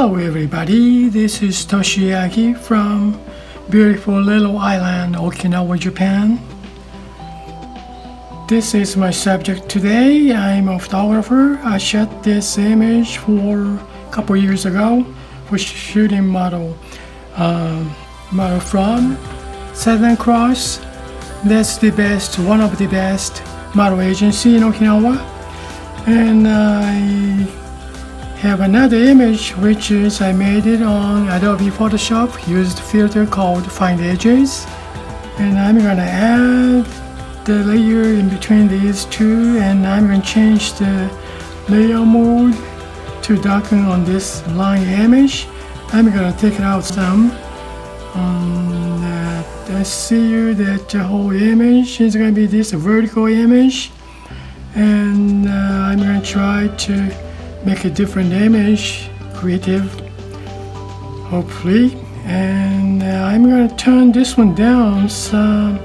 Hello everybody, this is Toshi Yagi from beautiful little island Okinawa, Japan. This is my subject today. I'm a photographer. I shot this image a couple years ago for shooting model from Southern Cross. That's one of the best model agency in Okinawa. And I have another image which is I made it on Adobe Photoshop, used a filter called Find Edges, and I'm gonna add the layer in between these two, and I'm gonna change the layer mode to darken on this line image. I'm gonna take it out some. I see that the whole image is gonna be this vertical image, and I'm gonna try to make a different image, creative, hopefully. And I'm going to turn this one down some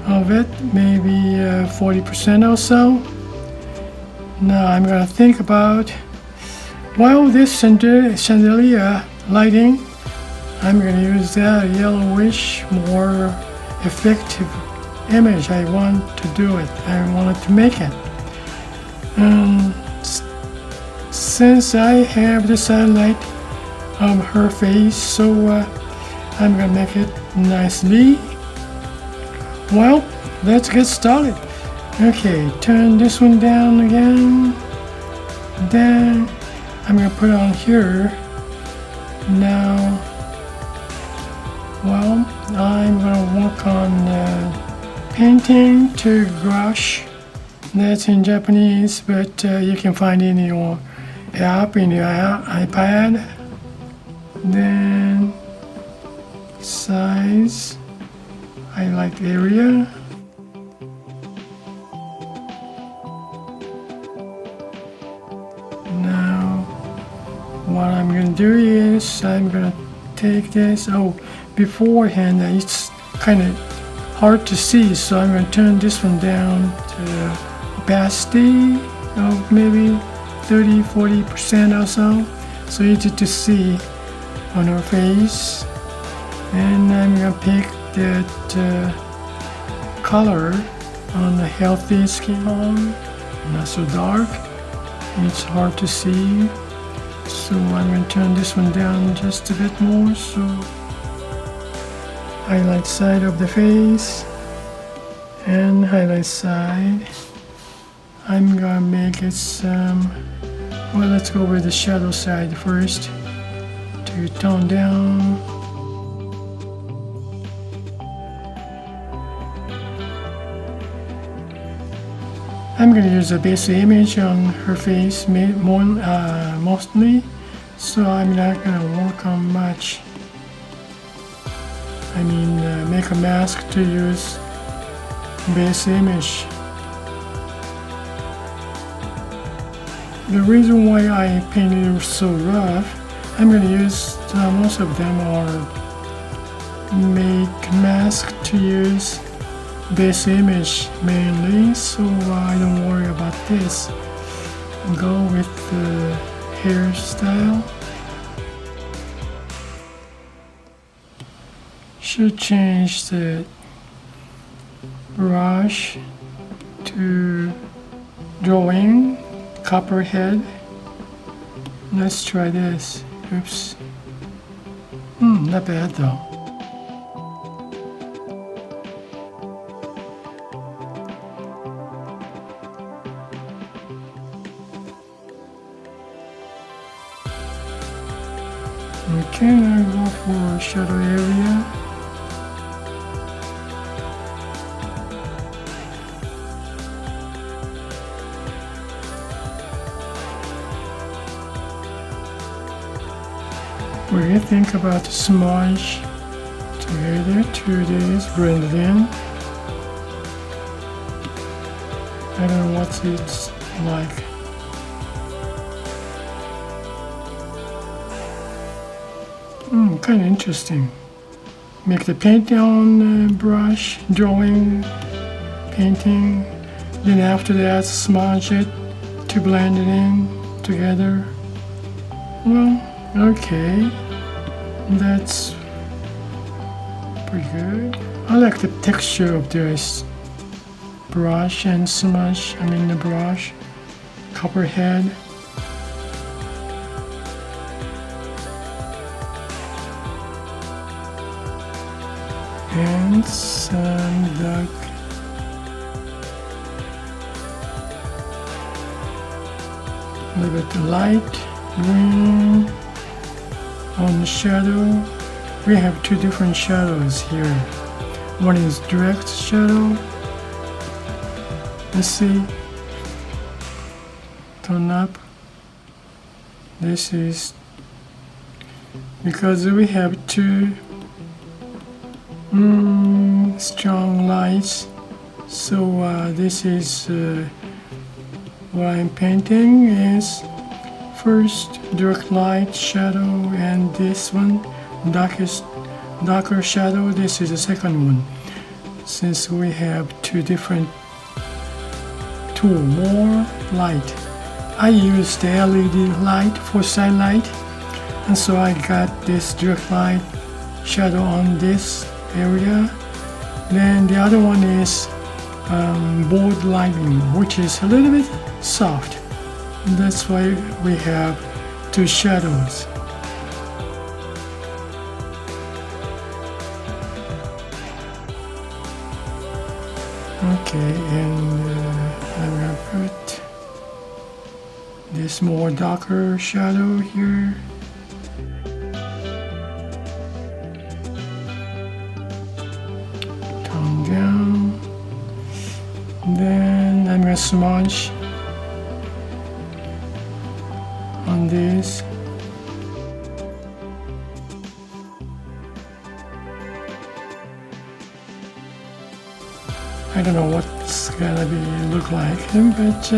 of it, maybe 40% or so. Now I'm going to think about, while this chandelier lighting, I'm going to use that yellowish, more effective image. I want to do it. I wanted to make it. Since I have the sunlight of her face, so I'm gonna make it nicely. Well, let's get started. Okay, turn this one down again. Then I'm gonna put on here. Now, well, I'm gonna work on painting to brush. That's in Japanese, but you can find it in your app, in your iPad. Then size, highlight area. Now what I'm going to do is I'm going to take this. Beforehand it's kind of hard to see, so I'm going to turn this one down to opacity of maybe 30-40% or so easy to see on her face. And I'm gonna pick that color on a healthy skin tone, not so dark, it's hard to see, so I'm gonna turn this one down just a bit more. So highlight side of the face and highlight side. I'm gonna make it well, let's go with the shadow side first to tone down. I'm gonna use a basic image on her face mostly, so I'm not gonna work on much. Make a mask to use base image. The reason why I painted it so rough, I'm going to use, most of them are make mask to use base image mainly, so I don't worry about this. Go with the hairstyle. Should change the brush to drawing. Copperhead. Let's try this. Oops. Not bad though. Okay, now go for shadow area. When you think about the smudge together, 2 days blended in. I don't know what it's like. Kind of interesting. Make the paint on the brush, drawing, painting, then after that smudge it to blend it in together. Well, Okay, that's pretty good. I like the texture of this brush and smudge, the brush, copperhead. And some dark a little bit light green on the shadow. We have two different shadows here. One is direct shadow. Let's see. Turn up. This is because we have two strong lights. So this is what I'm painting is first direct light shadow, and this one darker shadow. This is the second one. Since we have two different tool, more light. I use the LED light for side light, and so I got this direct light shadow on this area. Then the other one is bold lighting, which is a little bit soft. That's why we have two shadows. Okay, and I'm gonna put this more darker shadow here. Tone down. Then I'm gonna smudge on this. I don't know what's gonna look like, but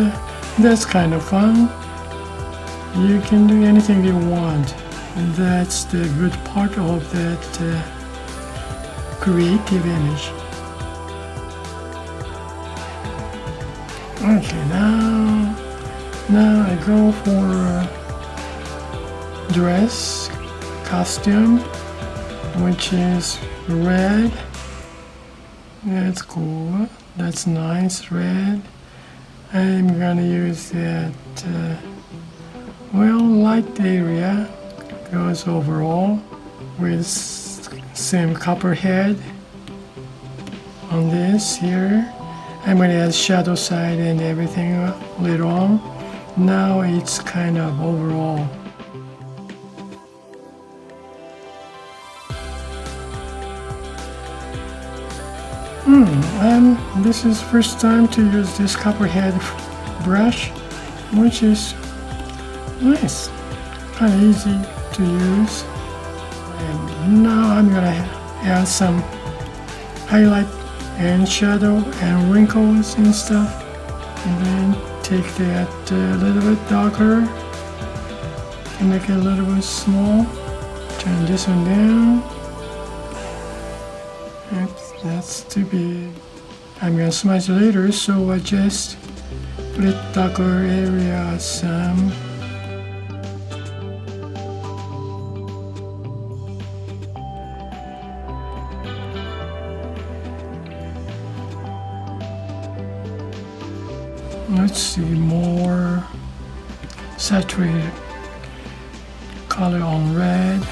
that's kind of fun. You can do anything you want, and that's the good part of that creative image. Okay, now I go for dress costume, which is red. That's cool. That's nice red. I'm gonna use that light area goes overall with same copperhead on this here. I'm gonna add shadow side and everything later on. Now it's kind of overall. This is first time to use this copperhead brush, which is nice, kind of easy to use. And now I'm gonna add some highlight and shadow and wrinkles and stuff, and then take that a little bit darker and make it a little bit small. Turn this one down. That's too big. I'm gonna smudge later, so I just put it darker area some. Let's see, more saturated color on red.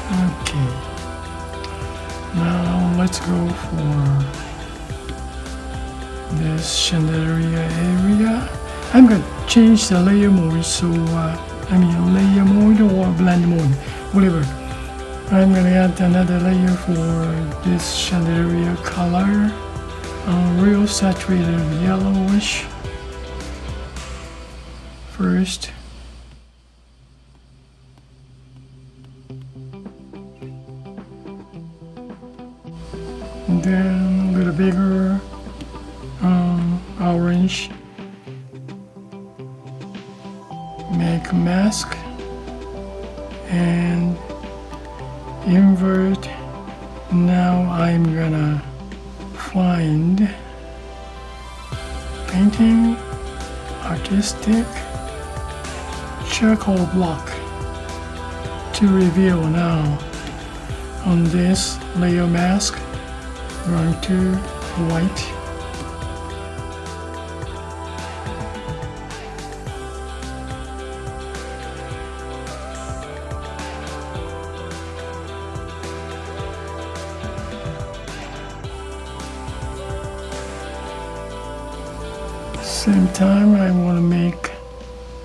Okay, now let's go for this chandelier area. I'm going to change the layer mode, so layer mode or blend mode, whatever. I'm going to add another layer for this chandelier color, real saturated yellowish first. And then a little bigger orange. Make a mask and invert. Now I'm gonna find painting, artistic, charcoal block to reveal now. On this layer mask, we're going to white. Same time, I want to make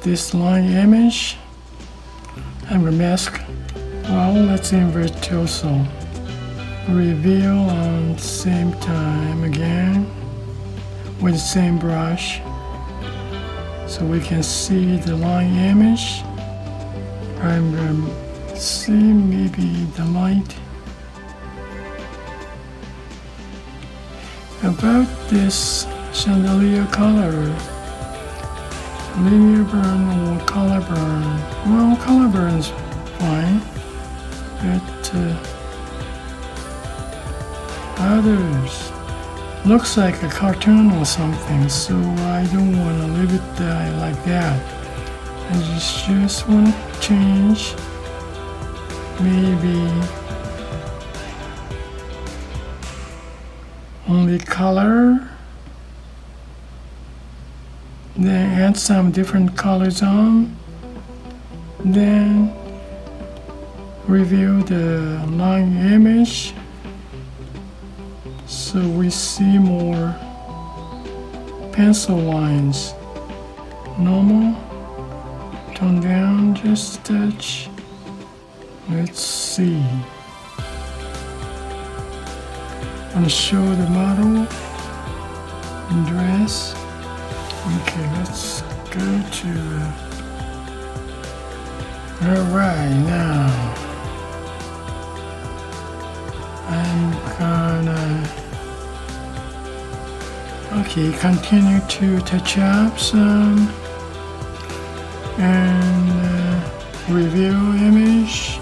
this line image. I'm gonna mask. Well, let's invert also. Reveal on same time again with the same brush, so we can see the line image. I'm gonna see maybe the light about this chandelier color, linear burn or color burn. Well, color burn's fine, but others looks like a cartoon or something, so I don't want to leave it like that. I just want to change maybe only color, then add some different colors on, then review the line image so we see more pencil lines. Normal, tone down just a touch. Let's see. I'm going to show the model and dress. Okay, let's go to alright, now I'm gonna continue to touch up some and review image,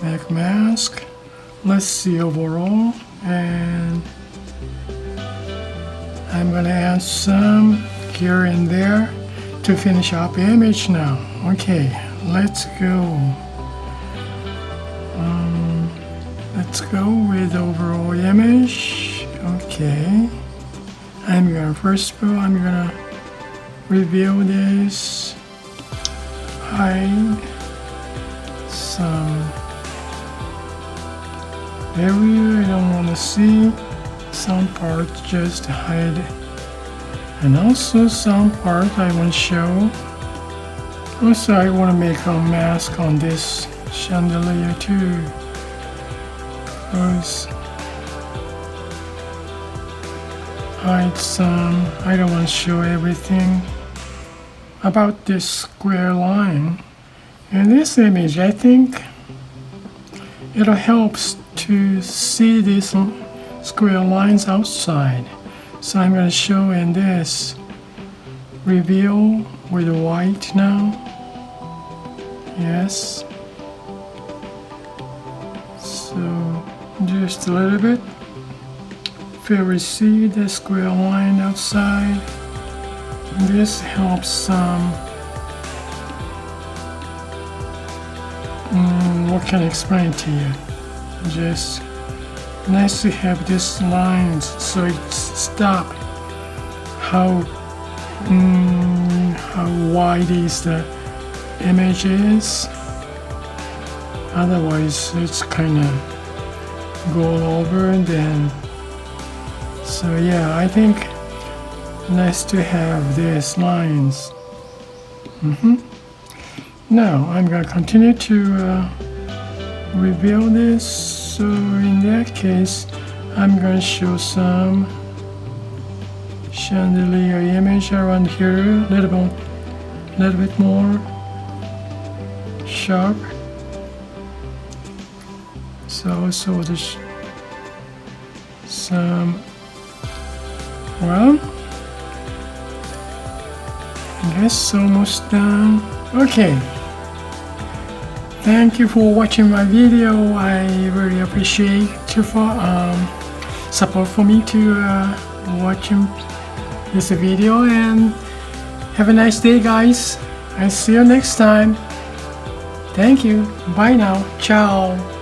back mask. Let's see overall, and I'm gonna add some here and there to finish up image now. Okay, let's go. Let's go with overall image. Okay, first of all, I'm gonna reveal this, hide some area I don't want to see. Some parts just hide, and also some part I want to show. Also, I want to make a mask on this chandelier too, because hide some. I don't want to show everything about this square line. In this image, I think it helps to see these square lines outside. So I'm going to show in this reveal with white now. Yes. So just a little bit. Feel we see the square line outside. This helps some. What can I explain to you? Just nice to have these lines so it stop how wide is the image is. Otherwise it's kind of go over, and then so yeah, I think nice to have these lines. Now I'm going to continue to reveal this. So in that case, I'm going to show some chandelier image around here, a little bit more sharp. So also there's some, well, I guess almost done. Okay. Thank you for watching my video. I really appreciate your support for me to watching this video, and have a nice day, guys. I'll see you next time. Thank you. Bye now. Ciao.